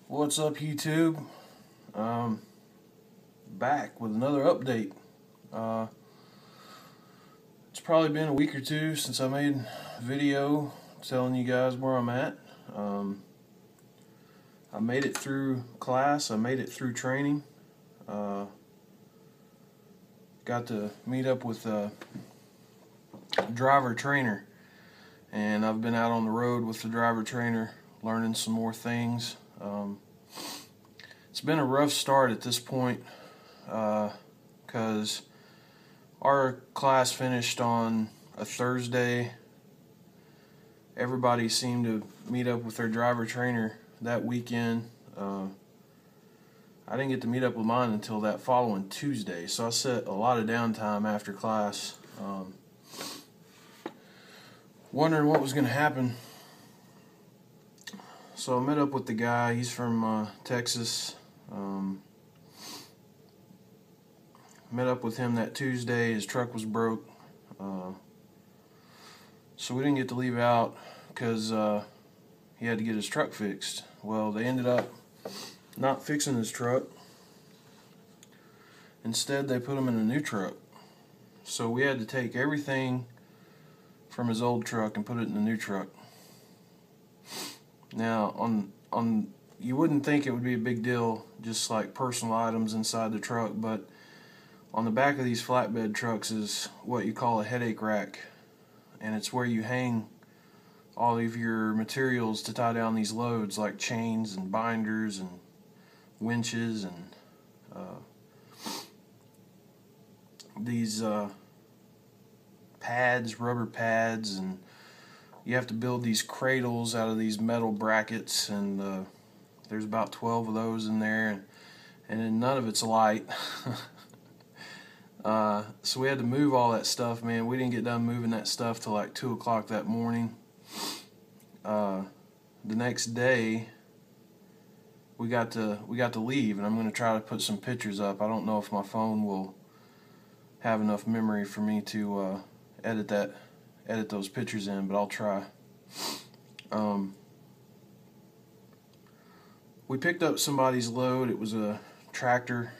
What's up, YouTube? Back with another update. It's probably been a week or two since I made a video telling you guys where I'm at. I made it through class, I made it through training. Got to meet up with a driver trainer, and I've been out on the road with the driver trainer learning some more things. It's been a rough start at this point because our class finished on a Thursday. Everybody seemed to meet up with their driver trainer that weekend. I didn't get to meet up with mine until that following Tuesday, so I set a lot of downtime after class, wondering what was going to happen. So I met up with the guy. He's from Texas. Met up with him that Tuesday. His truck was broke, so we didn't get to leave out because he had to get his truck fixed. Well, they ended up not fixing his truck. Instead, they put him in a new truck. So we had to take everything from his old truck and put it in the new truck. Now, on you wouldn't think it would be a big deal, just like personal items inside the truck, but on the back of these flatbed trucks is what you call a headache rack, and it's where you hang all of your materials to tie down these loads, like chains and binders and winches and these pads, rubber pads, and you have to build these cradles out of these metal brackets, and there's about 12 of those in there, and none of it's light. So we had to move all that stuff, man. We didn't get done moving that stuff till like 2 o'clock that morning. The next day we got to leave, and I'm going to try to put some pictures up. I don't know if my phone will have enough memory for me to edit those pictures in, but I'll try. We picked up somebody's load. It was a tractor,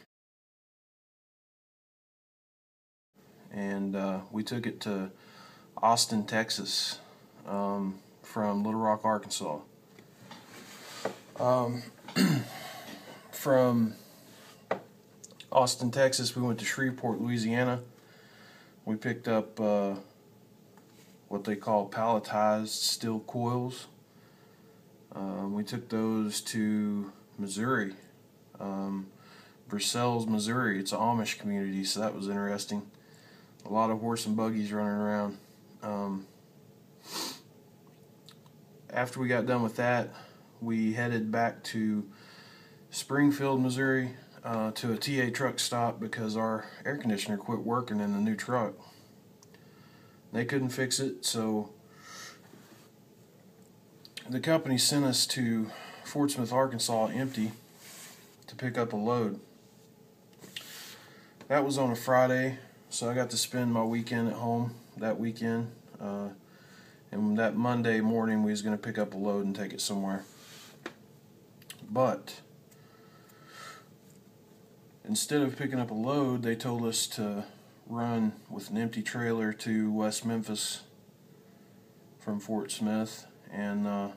and we took it to Austin, Texas, from Little Rock, Arkansas. From Austin, Texas, we went to Shreveport, Louisiana. We picked up what they call palletized steel coils. We took those to Missouri, Versailles, Missouri. It's an Amish community, so that was interesting. A lot of horse and buggies running around. After we got done with that, we headed back to Springfield, Missouri, to a TA truck stop because our air conditioner quit working in the new truck. They couldn't fix it, so the company sent us to Fort Smith, Arkansas, empty, to pick up a load. That was on a Friday, so I got to spend my weekend at home that weekend. And that Monday morning, we was going to pick up a load and take it somewhere. But instead of picking up a load, they told us to run with an empty trailer to West Memphis from Fort Smith. And on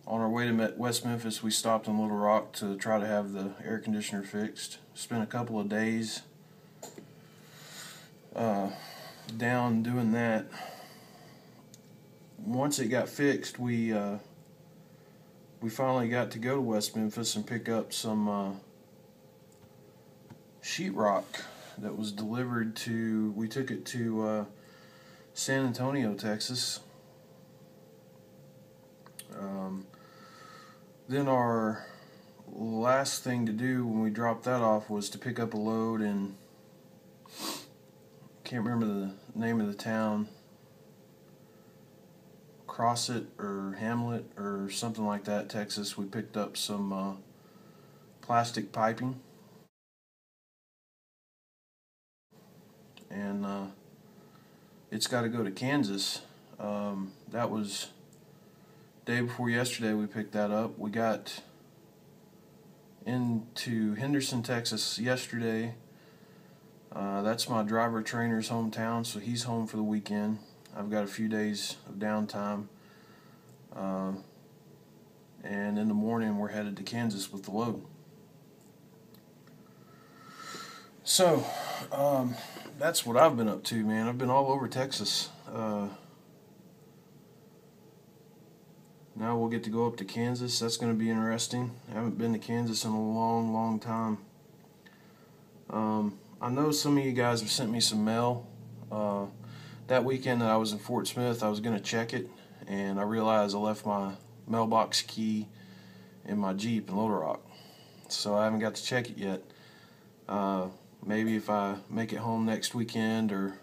our way to West Memphis, we stopped in Little Rock to try to have the air conditioner fixed. Spent a couple of days down doing that. Once it got fixed, we finally got to go to West Memphis and pick up some sheetrock that was delivered to. We took it to San Antonio, Texas. Then our last thing to do when we dropped that off was to pick up a load in, can't remember the name of the town, Crossett or Hamlet or something like that, Texas. We picked up some plastic piping, and it's got to go to Kansas. That was day before yesterday we picked that up. We got into Henderson, Texas yesterday. That's my driver trainer's hometown, so he's home for the weekend. I've got a few days of downtime. And in the morning we're headed to Kansas with the load. So, that's what I've been up to, man. I've been all over Texas. Now we'll get to go up to Kansas. That's going to be interesting. I haven't been to Kansas in a long, long time. I know some of you guys have sent me some mail. That weekend that I was in Fort Smith, I was going to check it, and I realized I left my mailbox key in my Jeep in Little Rock. So I haven't got to check it yet. Maybe if I make it home next weekend or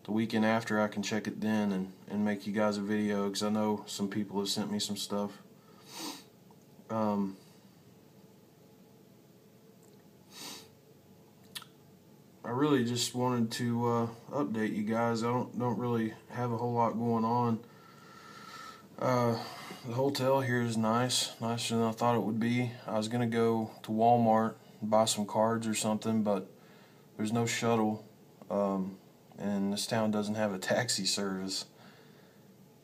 the weekend after, I can check it then and make you guys a video, because I know some people have sent me some stuff. I really just wanted to update you guys. I don't really have a whole lot going on. The hotel here is nicer than I thought it would be. I was gonna go to Walmart and buy some cards or something, but there's no shuttle, and this town doesn't have a taxi service,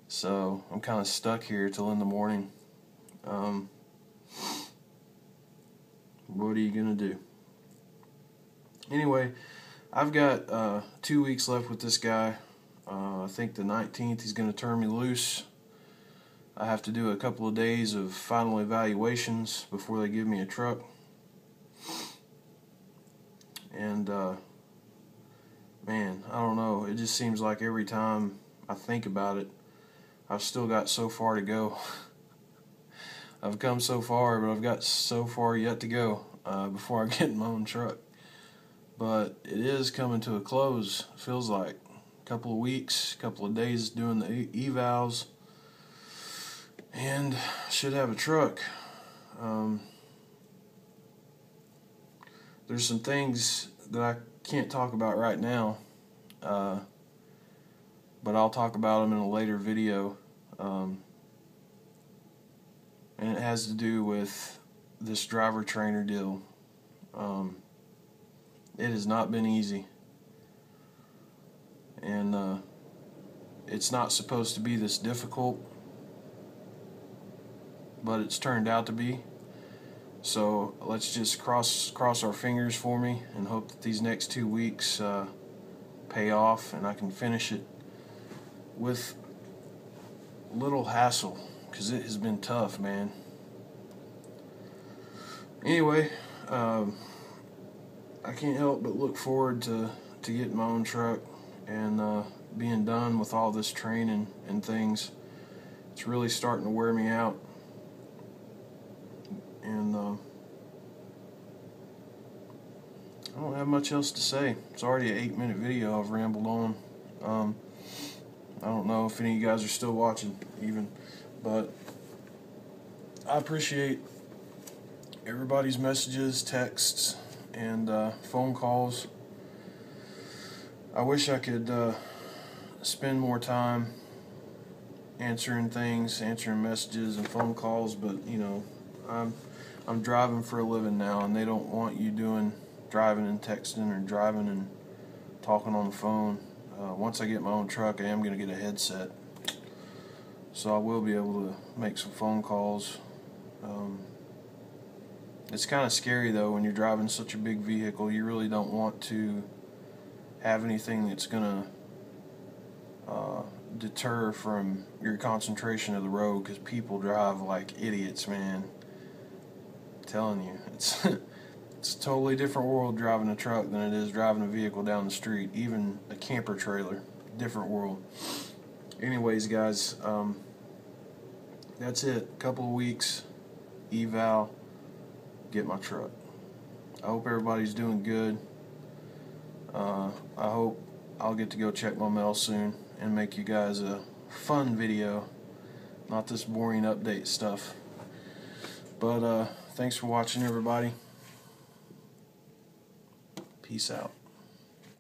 so I'm kind of stuck here till in the morning. What are you gonna do? Anyway, I've got 2 weeks left with this guy. I think the 19th he's going to turn me loose. I have to do a couple of days of final evaluations before they give me a truck. And, man, I don't know. It just seems like every time I think about it, I've still got so far to go. I've come so far, but I've got so far yet to go before I get my own truck. But it is coming to a close, feels like. A couple of weeks, a couple of days doing the evals, and should have a truck. There's some things that I can't talk about right now, but I'll talk about them in a later video. And it has to do with this driver trainer deal. It has not been easy, and it's not supposed to be this difficult, but it's turned out to be. So let's just cross our fingers for me and hope that these next 2 weeks pay off and I can finish it with little hassle, because it has been tough, man. Anyway, I can't help but look forward to getting my own truck and being done with all this training and things. It's really starting to wear me out, and I don't have much else to say. It's already an 8-minute video. I've rambled on. I don't know if any of you guys are still watching even, but I appreciate everybody's messages, texts, and phone calls. I wish I could spend more time answering messages and phone calls, but you know, I'm driving for a living now, and they don't want you driving and texting or driving and talking on the phone. Once I get my own truck, I am going to get a headset, so I will be able to make some phone calls. It's kind of scary though when you're driving such a big vehicle. You really don't want to have anything that's going to deter from your concentration of the road, because people drive like idiots, man. I'm telling you, it's it's a totally different world driving a truck than it is driving a vehicle down the street, even a camper trailer. Different world. Anyways, guys, that's it. A couple of weeks, eval, get my truck. I hope everybody's doing good. I hope I'll get to go check my mail soon and make you guys a fun video, not this boring update stuff. But thanks for watching, everybody. Peace out.